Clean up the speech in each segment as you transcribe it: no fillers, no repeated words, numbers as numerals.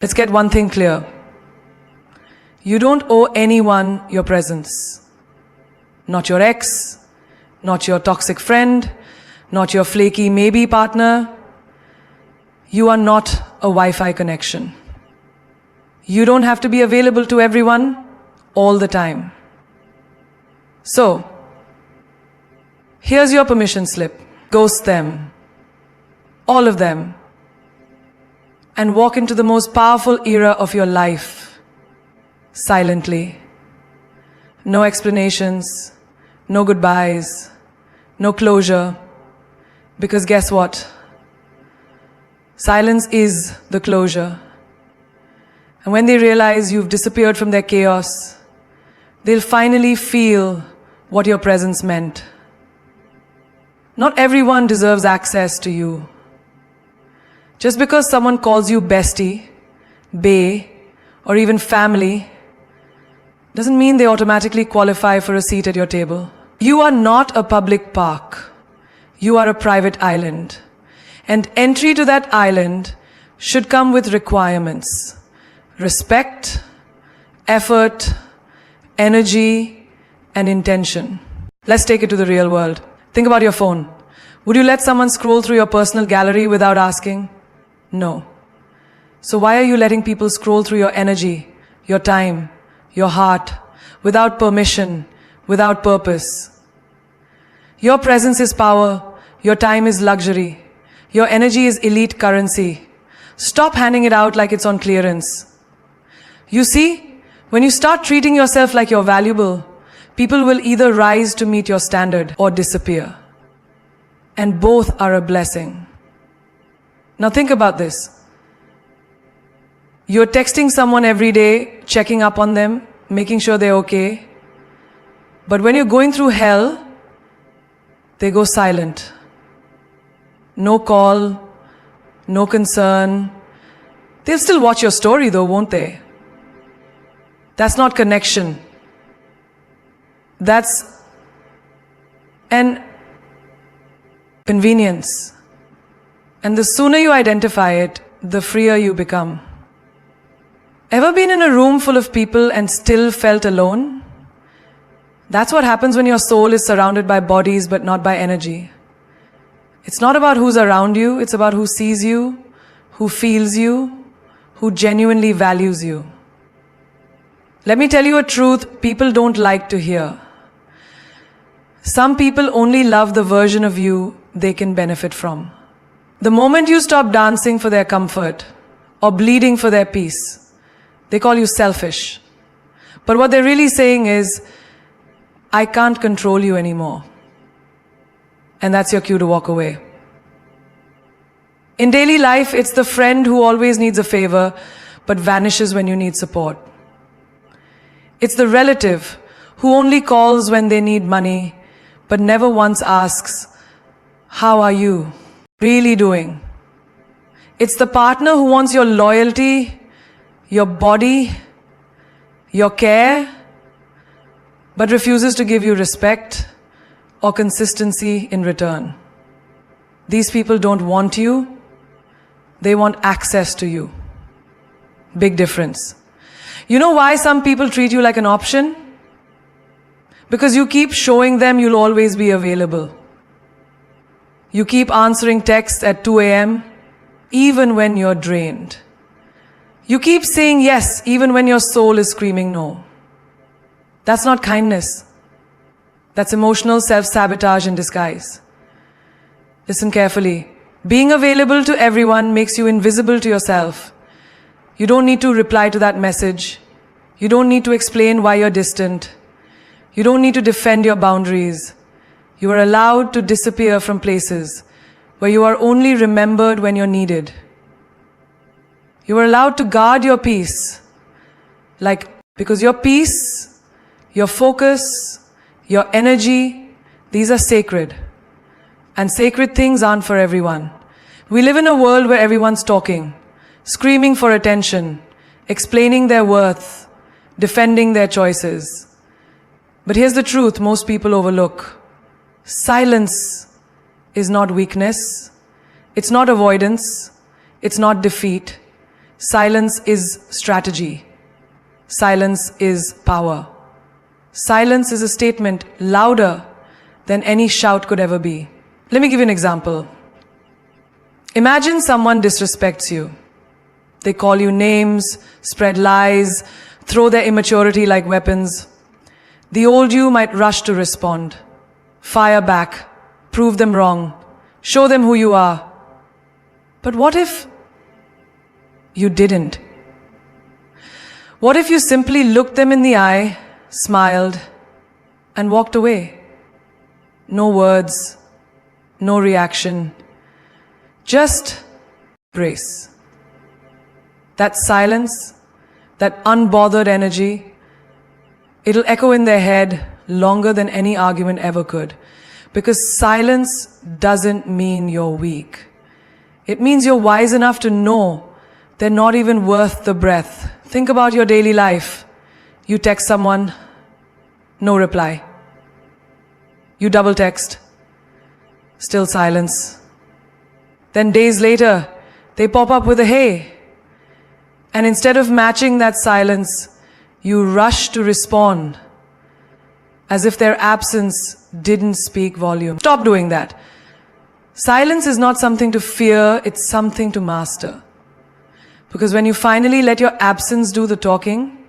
Let's get one thing clear. You don't owe anyone your presence. Not your ex, not your toxic friend, not your flaky maybe partner. You are not a Wi-Fi connection. You don't have to be available to everyone all the time. So, here's your permission slip. Ghost them. All of them. And walk into the most powerful era of your life. Silently. No explanations. No goodbyes. No closure. Because guess what? Silence is the closure. And when they realize you've disappeared from their chaos, they'll finally feel what your presence meant. Not everyone deserves access to you. Just because someone calls you bestie, bae, or even family, doesn't mean they automatically qualify for a seat at your table. You are not a public park. You are a private island. And entry to that island should come with requirements. Respect, effort, energy, and intention. Let's take it to the real world. Think about your phone. Would you let someone scroll through your personal gallery without asking? No. So why are you letting people scroll through your energy, your time, your heart, without permission, without purpose? Your presence is power. Your time is luxury. Your energy is elite currency. Stop handing it out like it's on clearance. You see, when you start treating yourself like you're valuable, people will either rise to meet your standard or disappear. And both are a blessing. Now think about this. You're texting someone every day, checking up on them, making sure they're okay. But when you're going through hell, they go silent. No call, no concern. They'll still watch your story though, won't they? That's not connection. That's an convenience. And the sooner you identify it, the freer you become. Ever been in a room full of people and still felt alone? That's what happens when your soul is surrounded by bodies but not by energy. It's not about who's around you, it's about who sees you, who feels you, who genuinely values you. Let me tell you a truth people don't like to hear. Some people only love the version of you they can benefit from. The moment you stop dancing for their comfort or bleeding for their peace, they call you selfish. But what they're really saying is, I can't control you anymore. And that's your cue to walk away. In daily life, it's the friend who always needs a favor but vanishes when you need support. It's the relative who only calls when they need money but never once asks, how are you really doing? It's the partner who wants your loyalty, your body, your care, but refuses to give you respect or consistency in return. These people don't want you, they want access to you. Big difference. You know why some people treat you like an option? Because you keep showing them you'll always be available. You keep answering texts at 2 a.m. even when you're drained. You keep saying yes even when your soul is screaming no. That's not kindness. That's emotional self-sabotage in disguise. Listen carefully. Being available to everyone makes you invisible to yourself. You don't need to reply to that message. You don't need to explain why you're distant. You don't need to defend your boundaries. You are allowed to disappear from places where you are only remembered when you're needed. You are allowed to guard your peace. Because your peace, your focus, your energy, these are sacred. And sacred things aren't for everyone. We live in a world where everyone's talking, screaming for attention, explaining their worth, defending their choices. But here's the truth most people overlook. Silence is not weakness. It's not avoidance. It's not defeat. Silence is strategy. Silence is power. Silence is a statement louder than any shout could ever be. Let me give you an example. Imagine someone disrespects you. They call you names, spread lies, throw their immaturity like weapons. The old you might rush to respond, fire back, prove them wrong, show them who you are. But what if you didn't? What if you simply looked them in the eye, smiled, and walked away? No words, no reaction, just grace. That silence, that unbothered energy, it'll echo in their head longer than any argument ever could. Because silence doesn't mean you're weak. It means you're wise enough to know they're not even worth the breath. Think about your daily life. You text someone, no reply. You double text, still silence. Then days later, they pop up with a hey. And instead of matching that silence, you rush to respond as if their absence didn't speak volume. Stop doing that. Silence is not something to fear, it's something to master. Because when you finally let your absence do the talking,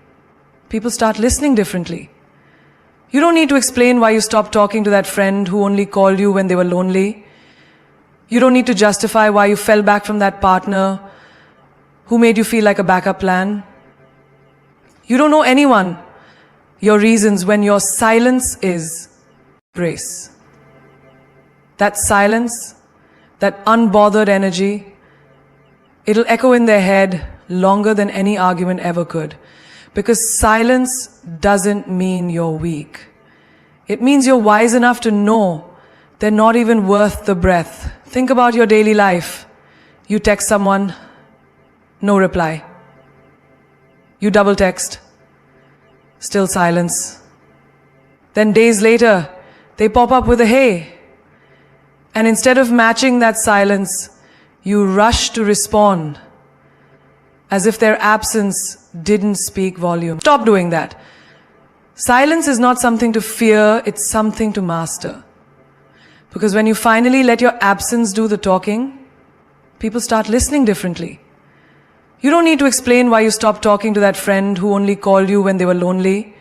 people start listening differently. You don't need to explain why you stopped talking to that friend who only called you when they were lonely. You don't need to justify why you fell back from that partner who made you feel like a backup plan. You don't know anyone, your reasons, when your silence is grace. That silence, that unbothered energy, it'll echo in their head longer than any argument ever could. Because silence doesn't mean you're weak. It means you're wise enough to know they're not even worth the breath. Think about your daily life. You text someone, no reply. You double text, still silence. Then days later, they pop up with a hey. And instead of matching that silence, you rush to respond as if their absence didn't speak volume. Stop doing that. Silence is not something to fear, it's something to master. Because when you finally let your absence do the talking, people start listening differently. You don't need to explain why you stopped talking to that friend who only called you when they were lonely.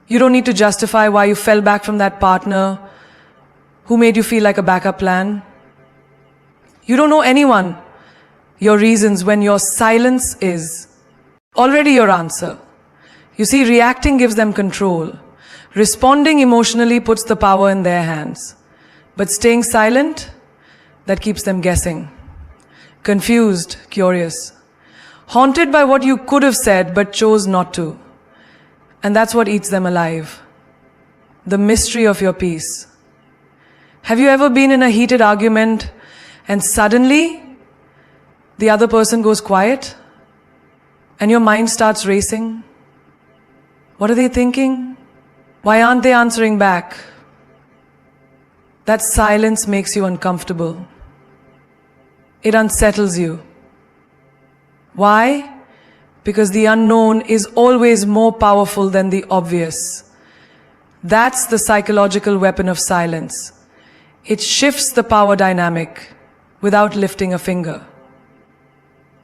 You don't need to justify why you fell back from that partner who made you feel like a backup plan. You don't know anyone, your reasons, when your silence is already your answer. You see, reacting gives them control. Responding emotionally puts the power in their hands. But staying silent, that keeps them guessing. Confused, curious. Haunted by what you could have said but chose not to. And that's what eats them alive. The mystery of your peace. Have you ever been in a heated argument and suddenly the other person goes quiet and your mind starts racing? What are they thinking? Why aren't they answering back? That silence makes you uncomfortable. It unsettles you. Why? Because the unknown is always more powerful than the obvious. That's the psychological weapon of silence. It shifts the power dynamic without lifting a finger.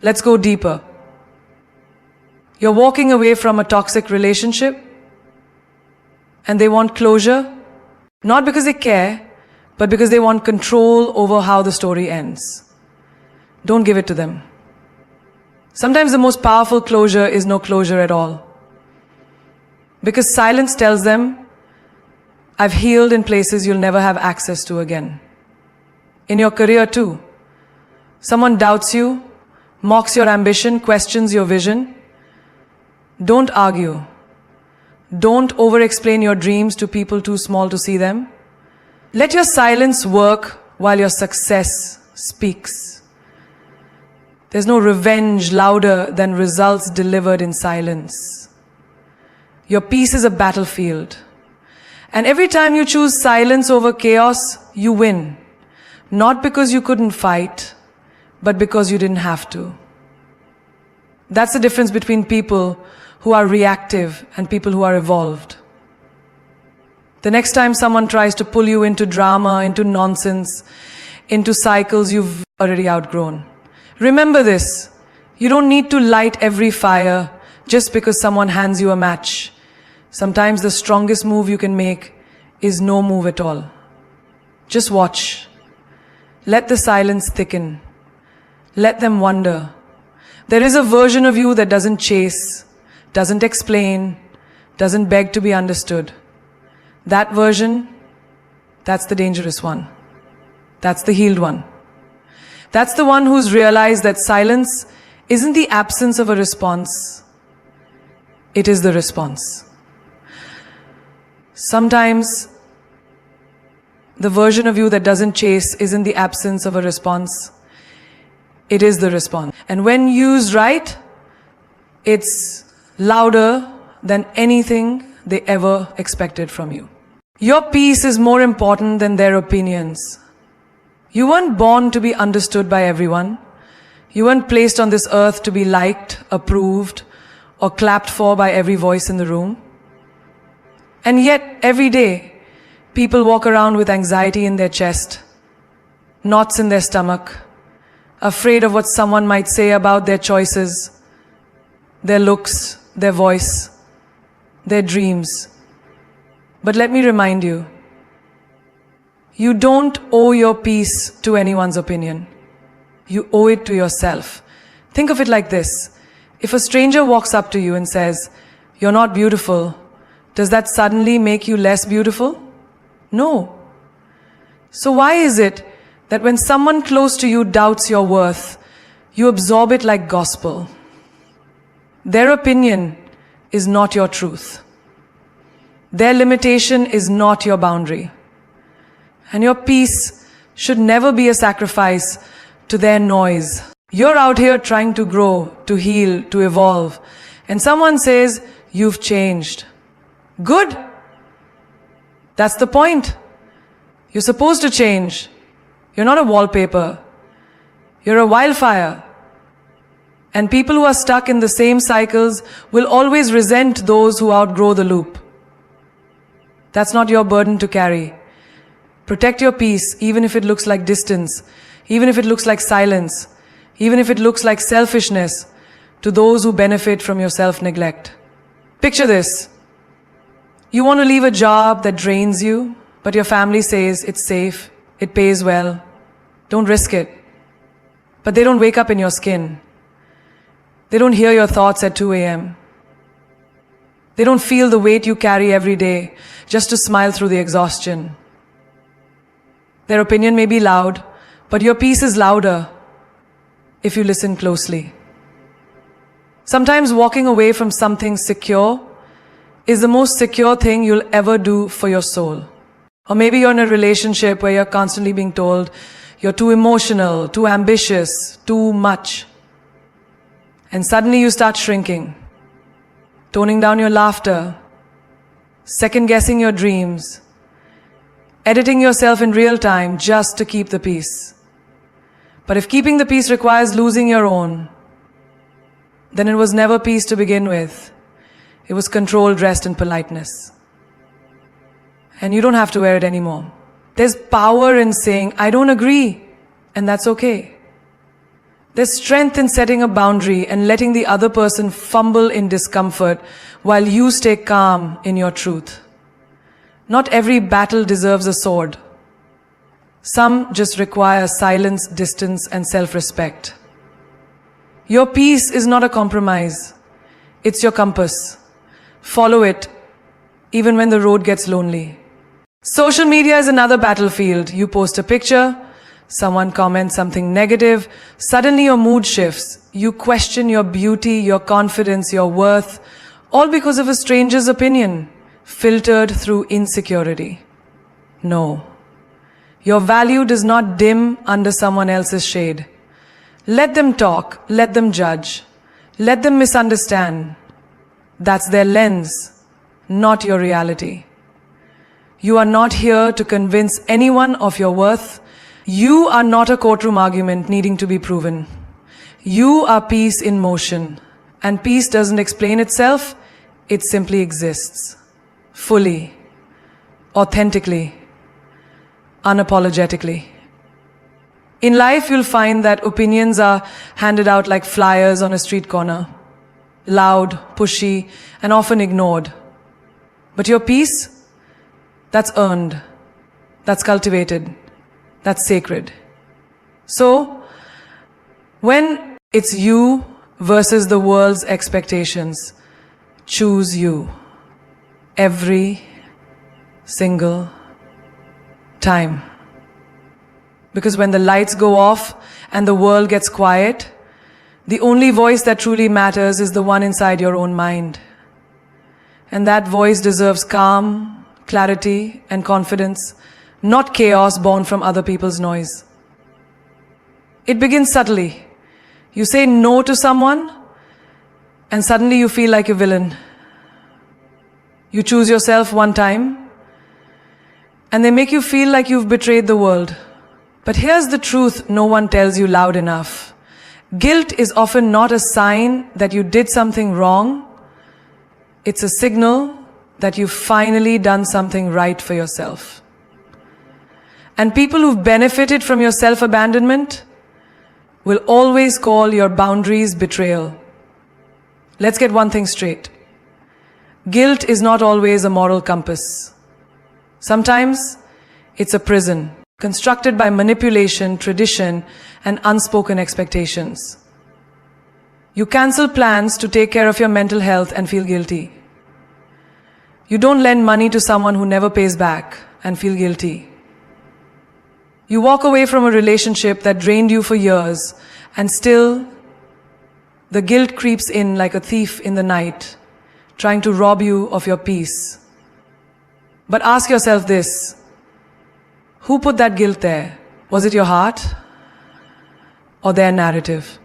Let's go deeper. You're walking away from a toxic relationship and they want closure, not because they care, but because they want control over how the story ends. Don't give it to them. Sometimes the most powerful closure is no closure at all. Because silence tells them, I've healed in places you'll never have access to again. In your career too. Someone doubts you, mocks your ambition, questions your vision. Don't argue. Don't over-explain your dreams to people too small to see them. Let your silence work while your success speaks. There's no revenge louder than results delivered in silence. Your peace is a battlefield. And every time you choose silence over chaos, you win. Not because you couldn't fight, but because you didn't have to. That's the difference between people who are reactive and people who are evolved. The next time someone tries to pull you into drama, into nonsense, into cycles you've already outgrown, remember this: you don't need to light every fire just because someone hands you a match. Sometimes the strongest move you can make is no move at all. Just watch. Let the silence thicken. Let them wonder. There is a version of you that doesn't chase, doesn't explain, doesn't beg to be understood. That version, that's the dangerous one. That's the healed one. That's the one who's realized that silence isn't the absence of a response. It is the response. Sometimes the version of you that doesn't chase isn't the absence of a response. It is the response. And when used right, it's louder than anything they ever expected from you. Your peace is more important than their opinions. You weren't born to be understood by everyone. You weren't placed on this earth to be liked, approved, or clapped for by every voice in the room. And yet, every day, people walk around with anxiety in their chest, knots in their stomach, afraid of what someone might say about their choices, their looks, their voice, their dreams. But let me remind you, you don't owe your peace to anyone's opinion. You owe it to yourself. Think of it like this. If a stranger walks up to you and says, "You're not beautiful," does that suddenly make you less beautiful? No. So why is it that when someone close to you doubts your worth, you absorb it like gospel? Their opinion is not your truth. Their limitation is not your boundary. And your peace should never be a sacrifice to their noise. You're out here trying to grow, to heal, to evolve, and someone says, "You've changed." Good. That's the point. You're supposed to change. You're not a wallpaper. You're a wildfire. And people who are stuck in the same cycles will always resent those who outgrow the loop. That's not your burden to carry. Protect your peace, even if it looks like distance, even if it looks like silence, even if it looks like selfishness to those who benefit from your self-neglect. Picture this. You want to leave a job that drains you, but your family says it's safe, it pays well, don't risk it. But they don't wake up in your skin. They don't hear your thoughts at 2 a.m. They don't feel the weight you carry every day just to smile through the exhaustion. Their opinion may be loud, but your peace is louder if you listen closely. Sometimes walking away from something secure is the most secure thing you'll ever do for your soul. Or maybe you're in a relationship where you're constantly being told you're too emotional, too ambitious, too much. And suddenly you start shrinking, toning down your laughter, second-guessing your dreams, editing yourself in real time just to keep the peace. But if keeping the peace requires losing your own, then it was never peace to begin with. It was control dressed in politeness. And you don't have to wear it anymore. There's power in saying, "I don't agree," and that's okay. There's strength in setting a boundary and letting the other person fumble in discomfort while you stay calm in your truth. Not every battle deserves a sword. Some just require silence, distance, and self-respect. Your peace is not a compromise. It's your compass. Follow it, even when the road gets lonely. Social media is another battlefield. You post a picture, someone comments something negative, suddenly your mood shifts. You question your beauty, your confidence, your worth, all because of a stranger's opinion, filtered through insecurity. No. Your value does not dim under someone else's shade. Let them talk, let them judge, let them misunderstand. That's their lens, not your reality. You are not here to convince anyone of your worth. You are not a courtroom argument needing to be proven. You are peace in motion. And peace doesn't explain itself, it simply exists. Fully, authentically, unapologetically. In life, you'll find that opinions are handed out like flyers on a street corner. Loud, pushy, and often ignored. But your peace? That's earned. That's cultivated. That's sacred. So, when it's you versus the world's expectations, choose you. Every single time. Because when the lights go off and the world gets quiet, the only voice that truly matters is the one inside your own mind. And that voice deserves calm, clarity, and confidence, not chaos born from other people's noise. It begins subtly. You say no to someone, and suddenly you feel like a villain. You choose yourself one time, and they make you feel like you've betrayed the world. But here's the truth no one tells you loud enough. Guilt is often not a sign that you did something wrong. It's a signal that you've finally done something right for yourself. And people who've benefited from your self-abandonment will always call your boundaries betrayal. Let's get one thing straight. Guilt is not always a moral compass. Sometimes it's a prison, constructed by manipulation, tradition, and unspoken expectations. You cancel plans to take care of your mental health and feel guilty. You don't lend money to someone who never pays back and feel guilty. You walk away from a relationship that drained you for years, and still the guilt creeps in like a thief in the night, trying to rob you of your peace. But ask yourself this: who put that guilt there? Was it your heart or their narrative?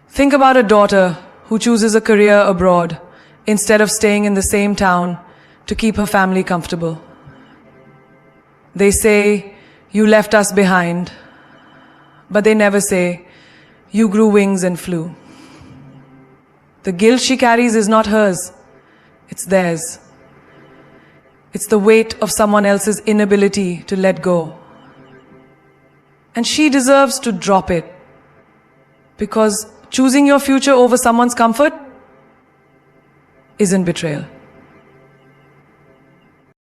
Think about a daughter who chooses a career abroad instead of staying in the same town to keep her family comfortable. They say, "You left us behind," but they never say, "You grew wings and flew." The guilt she carries is not hers, it's theirs. It's the weight of someone else's inability to let go. And she deserves to drop it, because choosing your future over someone's comfort isn't betrayal.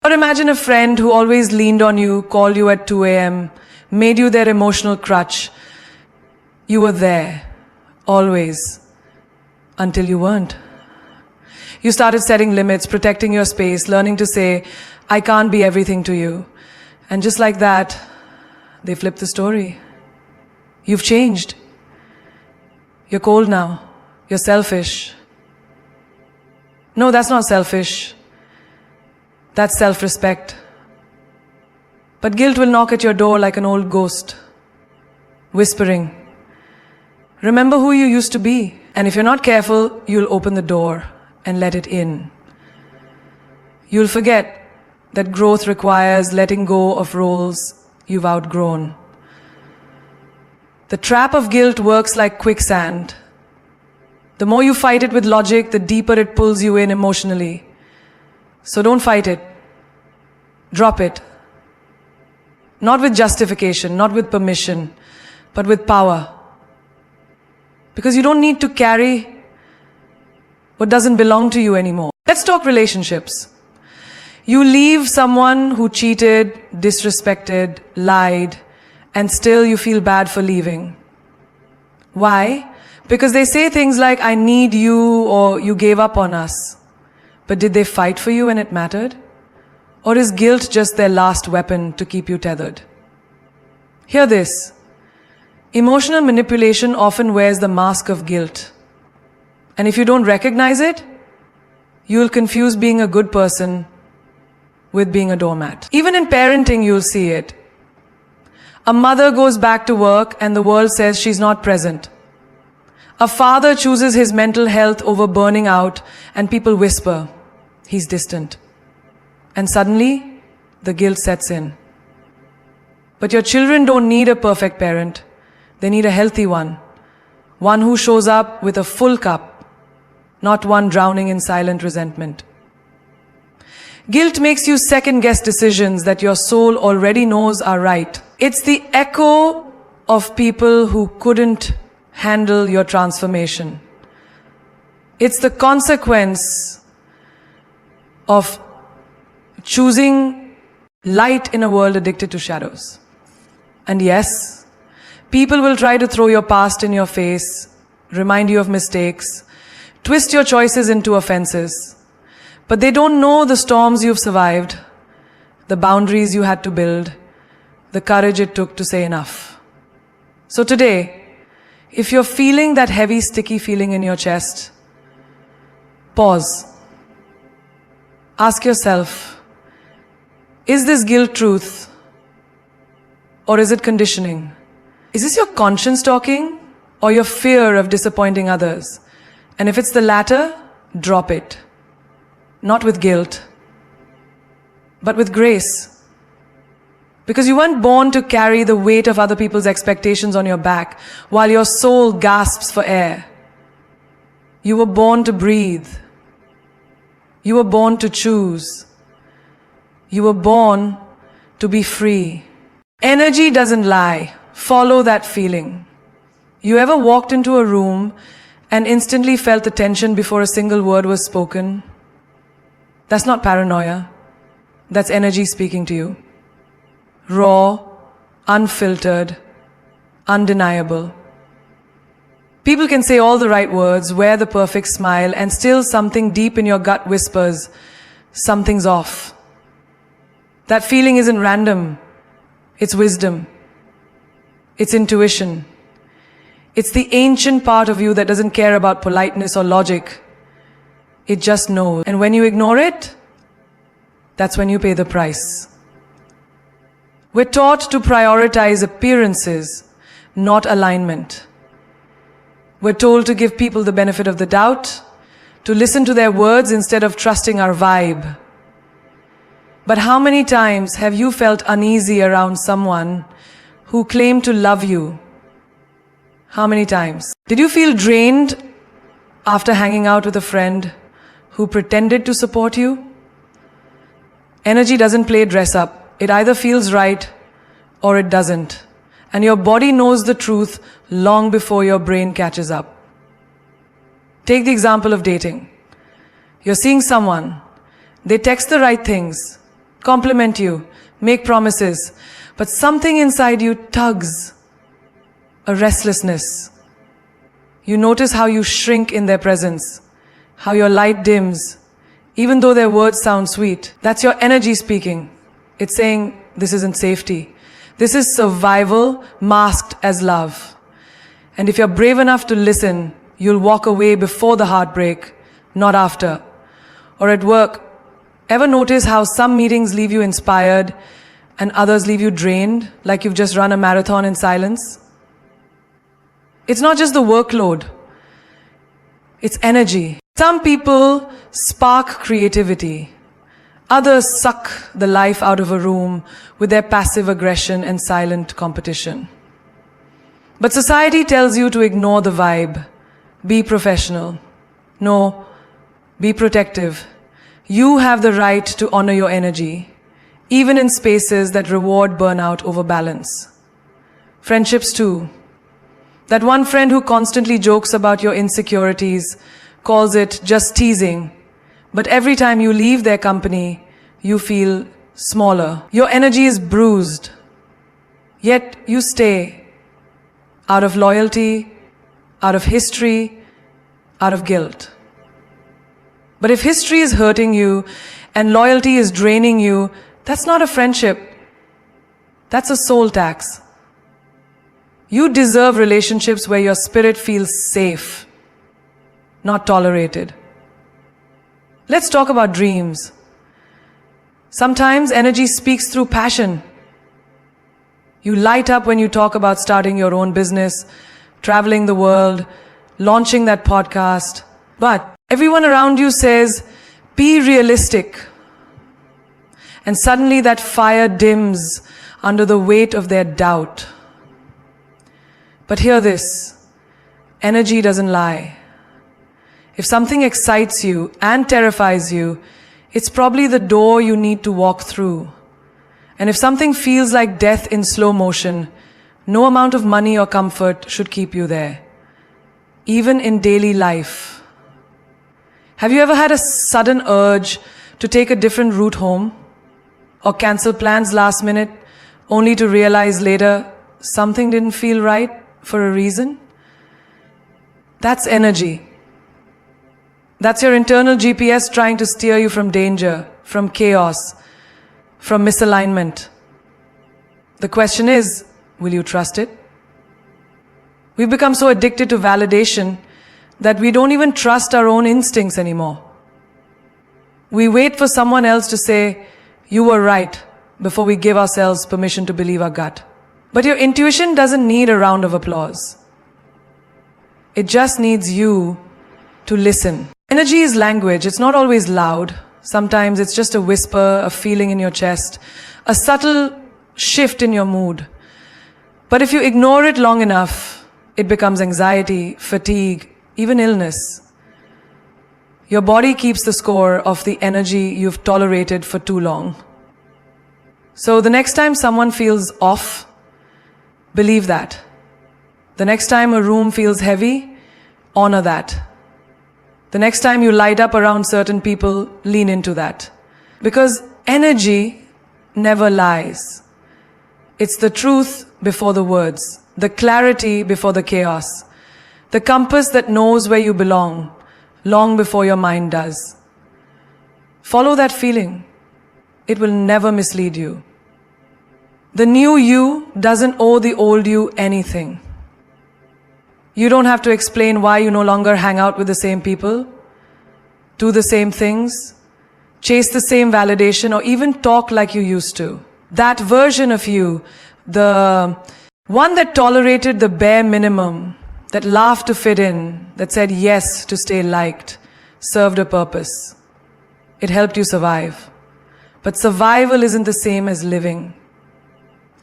Or imagine a friend who always leaned on you, called you at 2 a.m., made you their emotional crutch. You were there, always, until you weren't. You started setting limits, protecting your space, learning to say, "I can't be everything to you." And just like that, they flipped the story. You've changed. You're cold now. You're selfish. No, that's not selfish. That's self-respect. But guilt will knock at your door like an old ghost, whispering, "Remember who you used to be." And if you're not careful, you'll open the door and let it in. You'll forget that growth requires letting go of roles you've outgrown. The trap of guilt works like quicksand. The more you fight it with logic, the deeper it pulls you in emotionally. So don't fight it. Drop it. Not with justification, not with permission, but with power. Because you don't need to carry what doesn't belong to you anymore. Let's talk relationships. You leave someone who cheated, disrespected, lied, and still you feel bad for leaving. Why? Because they say things like, "I need you," or "You gave up on us." But did they fight for you when it mattered? Or is guilt just their last weapon to keep you tethered? Hear this. Emotional manipulation often wears the mask of guilt. And if you don't recognize it, you'll confuse being a good person with being a doormat. Even in parenting, you'll see it. A mother goes back to work and the world says she's not present. A father chooses his mental health over burning out and people whisper, "He's distant." And suddenly, the guilt sets in. But your children don't need a perfect parent. They need a healthy one. one who shows up with a full cup, not one drowning in silent resentment. Guilt makes you second-guess decisions that your soul already knows are right. It's the echo of people who couldn't handle your transformation. It's the consequence of choosing light in a world addicted to shadows. And yes, people will try to throw your past in your face, remind you of mistakes, twist your choices into offenses. But they don't know the storms you've survived, the boundaries you had to build, the courage it took to say enough. So today, if you're feeling that heavy, sticky feeling in your chest, pause. Ask yourself, is this guilt truth? Or is it conditioning? Is this your conscience talking? Or your fear of disappointing others? And if it's the latter, drop it. Not with guilt, but with grace. Because you weren't born to carry the weight of other people's expectations on your back while your soul gasps for air. You were born to breathe. You were born to choose. You were born to be free. Energy doesn't lie. Follow that feeling. You ever walked into a room and instantly felt the tension before a single word was spoken? That's not paranoia. That's energy speaking to you. Raw, unfiltered, undeniable. People can say all the right words, wear the perfect smile, and still something deep in your gut whispers, something's off. That feeling isn't random. It's wisdom. It's intuition. It's the ancient part of you that doesn't care about politeness or logic. It just knows. And when you ignore it, that's when you pay the price. We're taught to prioritize appearances, not alignment. We're told to give people the benefit of the doubt, to listen to their words instead of trusting our vibe. But how many times have you felt uneasy around someone who claimed to love you? How many times? Did you feel drained after hanging out with a friend who pretended to support you? Energy doesn't play dress up. It either feels right or it doesn't. And your body knows the truth long before your brain catches up. Take the example of dating. You're seeing someone. They text the right things, compliment you, make promises, but something inside you tugs, a restlessness. You notice how you shrink in their presence, how your light dims, even though their words sound sweet. That's your energy speaking. It's saying, this isn't safety. This is survival masked as love. And if you're brave enough to listen, you'll walk away before the heartbreak, not after. Or at work, ever notice how some meetings leave you inspired and others leave you drained, like you've just run a marathon in silence? It's not just the workload. It's energy. Some people spark creativity. Others suck the life out of a room with their passive aggression and silent competition. But society tells you to ignore the vibe. Be professional. No, be protective. You have the right to honor your energy, even in spaces that reward burnout over balance. Friendships too. That one friend who constantly jokes about your insecurities, calls it just teasing, but every time you leave their company, you feel smaller. Your energy is bruised, yet you stay out of loyalty, out of history, out of guilt. But if history is hurting you and loyalty is draining you, that's not a friendship. That's a soul tax. You deserve relationships where your spirit feels safe, not tolerated. Let's talk about dreams. Sometimes energy speaks through passion. You light up when you talk about starting your own business, traveling the world, launching that podcast. But everyone around you says, be realistic. And suddenly that fire dims under the weight of their doubt. But hear this. Energy doesn't lie. If something excites you and terrifies you, it's probably the door you need to walk through. And if something feels like death in slow motion, no amount of money or comfort should keep you there. Even in daily life. Have you ever had a sudden urge to take a different route home? Or cancel plans last minute, only to realize later something didn't feel right for a reason? That's energy. That's your internal GPS trying to steer you from danger, from chaos, from misalignment. The question is, will you trust it? We've become so addicted to validation that we don't even trust our own instincts anymore. We wait for someone else to say, "You were right," before we give ourselves permission to believe our gut. But your intuition doesn't need a round of applause. It just needs you to listen. Energy is language. It's not always loud. Sometimes it's just a whisper, a feeling in your chest, a subtle shift in your mood. But if you ignore it long enough, it becomes anxiety, fatigue, even illness. Your body keeps the score of the energy you've tolerated for too long. So the next time someone feels off, believe that. The next time a room feels heavy, honor that. The next time you light up around certain people, lean into that. Because energy never lies. It's the truth before the words, the clarity before the chaos, the compass that knows where you belong, long before your mind does. Follow that feeling. It will never mislead you. The new you doesn't owe the old you anything. You don't have to explain why you no longer hang out with the same people, do the same things, chase the same validation, or even talk like you used to. That version of you, the one that tolerated the bare minimum, that laughed to fit in, that said yes to stay liked, served a purpose. It helped you survive. But survival isn't the same as living.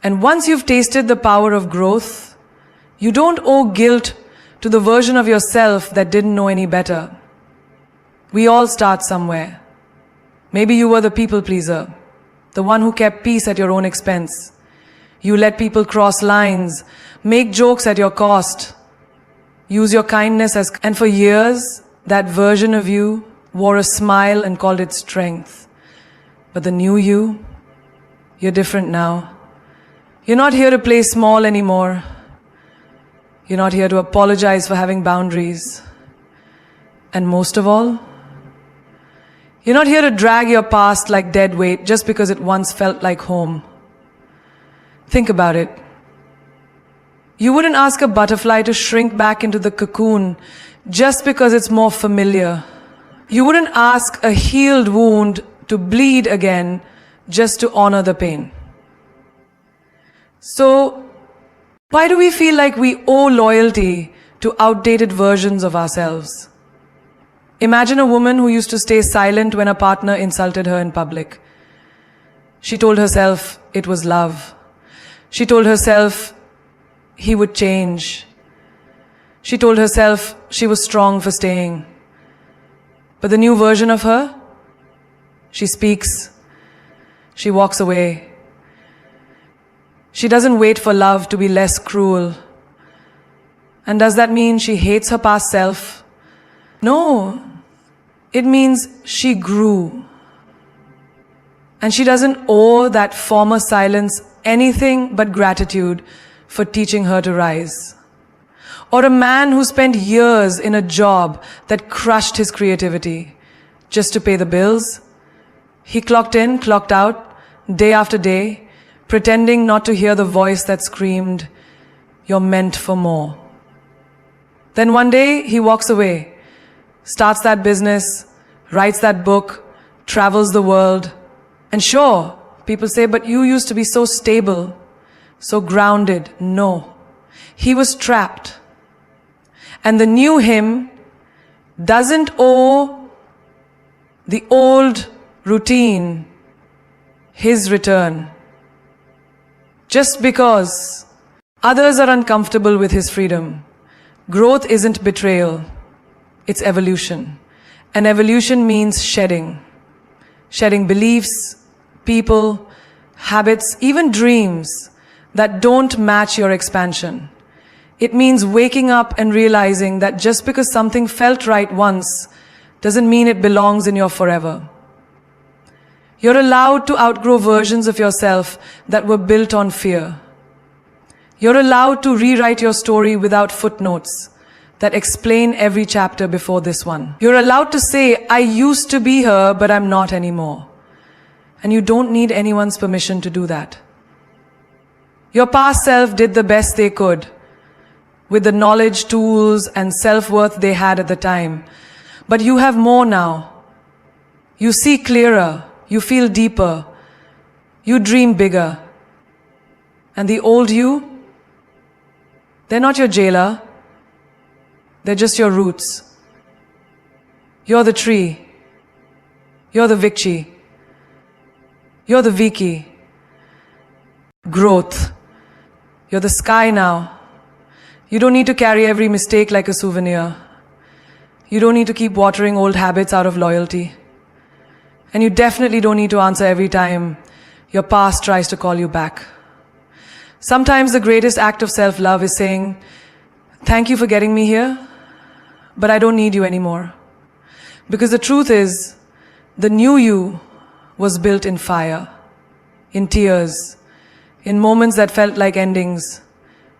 And once you've tasted the power of growth, you don't owe guilt to the version of yourself that didn't know any better. We all start somewhere. Maybe you were the people pleaser, the one who kept peace at your own expense. You let people cross lines, make jokes at your cost, use your kindness and for years, that version of you wore a smile and called it strength. But the new you, you're different now. You're not here to play small anymore. You're not here to apologize for having boundaries. And most of all, you're not here to drag your past like dead weight just because it once felt like home. Think about it. You wouldn't ask a butterfly to shrink back into the cocoon just because it's more familiar. You wouldn't ask a healed wound to bleed again just to honor the pain. So, why do we feel like we owe loyalty to outdated versions of ourselves? Imagine a woman who used to stay silent when a partner insulted her in public. She told herself it was love. She told herself he would change. She told herself she was strong for staying. But the new version of her, she speaks. She walks away. She doesn't wait for love to be less cruel. And does that mean she hates her past self? No. It means she grew. And she doesn't owe that former silence anything but gratitude for teaching her to rise. Or a man who spent years in a job that crushed his creativity just to pay the bills. He clocked in, clocked out, day after day, pretending not to hear the voice that screamed, "You're meant for more." Then one day he walks away, starts that business, writes that book, travels the world. And sure, people say, "But you used to be so stable, so grounded." No, he was trapped. And the new him doesn't owe the old routine his return. Just because others are uncomfortable with his freedom Growth isn't betrayal, it's evolution. And evolution means shedding. Shedding beliefs, people, habits, even dreams that don't match your expansion. It means waking up and realizing that just because something felt right once doesn't mean it belongs in your forever. You're allowed to outgrow versions of yourself that were built on fear. You're allowed to rewrite your story without footnotes that explain every chapter before this one. You're allowed to say, I used to be her, but I'm not anymore. And you don't need anyone's permission to do that. Your past self did the best they could with the knowledge, tools, and self-worth they had at the time. But you have more now. You see clearer. You feel deeper. You dream bigger. And the old you, they're not your jailer. They're just your roots. You're the tree. You're the Vikchi. You're the Viki. Growth. You're the sky now. You don't need to carry every mistake like a souvenir. You don't need to keep watering old habits out of loyalty. And you definitely don't need to answer every time your past tries to call you back. Sometimes the greatest act of self-love is saying, thank you for getting me here, but I don't need you anymore. Because the truth is, the new you was built in fire, in tears, in moments that felt like endings,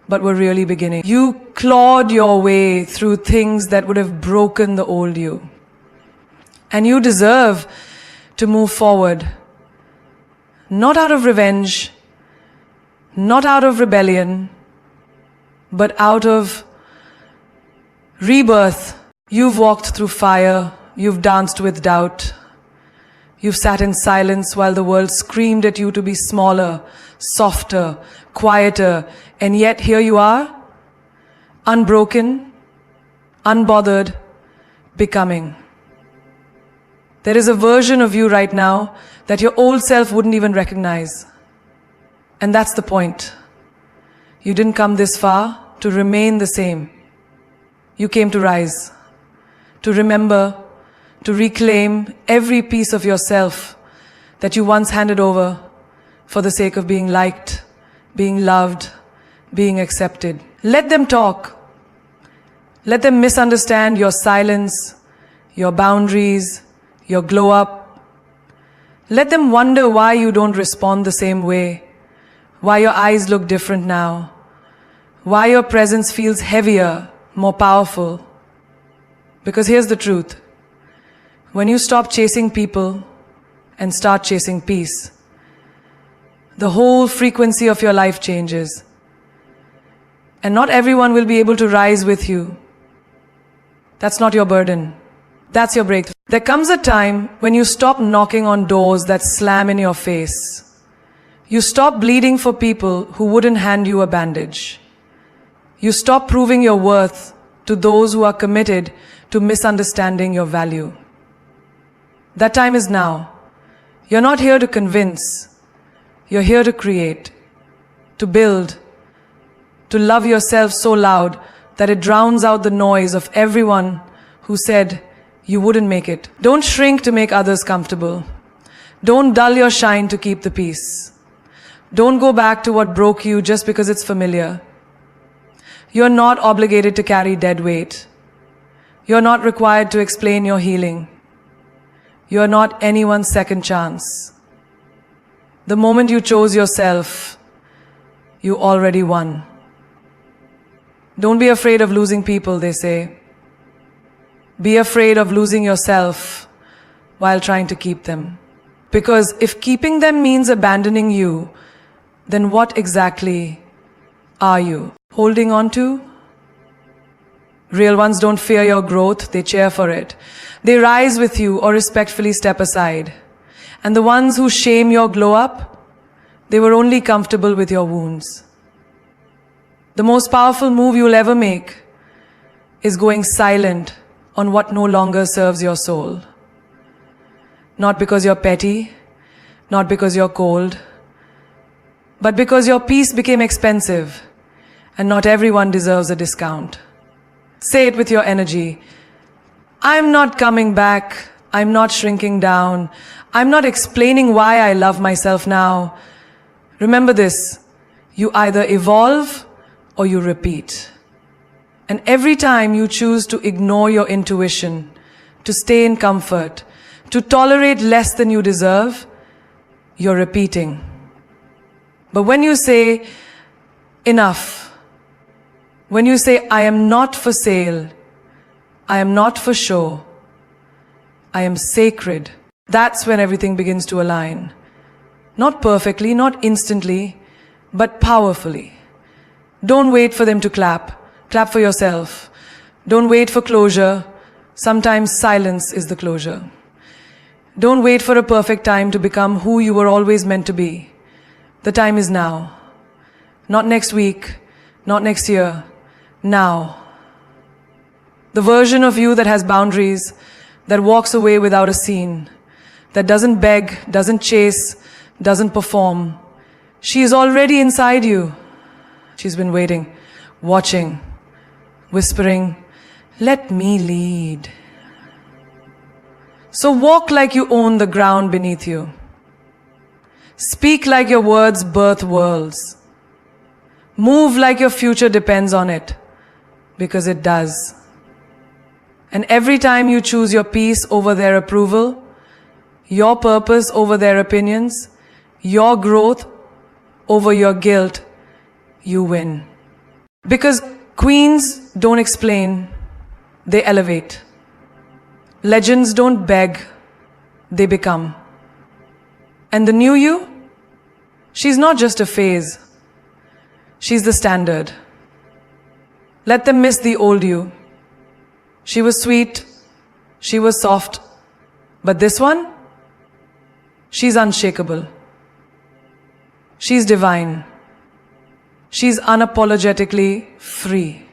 but were really beginning. You clawed your way through things that would have broken the old you. And you deserve to move forward, not out of revenge, not out of rebellion, but out of rebirth. You've walked through fire, you've danced with doubt, you've sat in silence while the world screamed at you to be smaller, softer, quieter, and yet here you are, unbroken, unbothered, becoming. There is a version of you right now that your old self wouldn't even recognize. And that's the point. You didn't come this far to remain the same. You came to rise, to remember, to reclaim every piece of yourself that you once handed over for the sake of being liked, being loved, being accepted. Let them talk. Let them misunderstand your silence, your boundaries, your glow up. Let them wonder why you don't respond the same way, why your eyes look different now, why your presence feels heavier, more powerful. Because here's the truth. When you stop chasing people and start chasing peace, the whole frequency of your life changes. And not everyone will be able to rise with you. That's not your burden. That's your breakthrough. There comes a time when you stop knocking on doors that slam in your face. You stop bleeding for people who wouldn't hand you a bandage. You stop proving your worth to those who are committed to misunderstanding your value. That time is now. You're not here to convince. You're here to create, to build, to love yourself so loud that it drowns out the noise of everyone who said you wouldn't make it. Don't shrink to make others comfortable. Don't dull your shine to keep the peace. Don't go back to what broke you just because it's familiar. You're not obligated to carry dead weight. You're not required to explain your healing. You're not anyone's second chance. The moment you chose yourself, you already won. Don't be afraid of losing people, they say. Be afraid of losing yourself while trying to keep them. Because if keeping them means abandoning you, then what exactly are you holding on to? Real ones don't fear your growth, they cheer for it. They rise with you or respectfully step aside. And the ones who shame your glow up, they were only comfortable with your wounds. The most powerful move you'll ever make is going silent on what no longer serves your soul. Not because you're petty, not because you're cold, but because your peace became expensive and not everyone deserves a discount. Say it with your energy. I'm not coming back. I'm not shrinking down. I'm not explaining why I love myself now. Remember this, you either evolve or you repeat. And every time you choose to ignore your intuition, to stay in comfort, to tolerate less than you deserve, you're repeating. But when you say, enough, when you say, I am not for sale, I am not for show, I am sacred, that's when everything begins to align. Not perfectly, not instantly, but powerfully. Don't wait for them to clap. Clap for yourself. Don't wait for closure. Sometimes silence is the closure. Don't wait for a perfect time to become who you were always meant to be. The time is now. Not next week, not next year. Now. The version of you that has boundaries, that walks away without a scene, that doesn't beg, doesn't chase, doesn't perform. She is already inside you. She's been waiting, watching, whispering, let me lead. So walk like you own the ground beneath you. Speak like your words birth worlds. Move like your future depends on it, because it does. And every time you choose your peace over their approval, your purpose over their opinions, your growth over your guilt, you win. Because queens don't explain, they elevate. Legends don't beg, they become. And the new you, she's not just a phase, she's the standard. Let them miss the old you. She was sweet, she was soft, but this one, she's unshakable. She's divine. She's unapologetically free.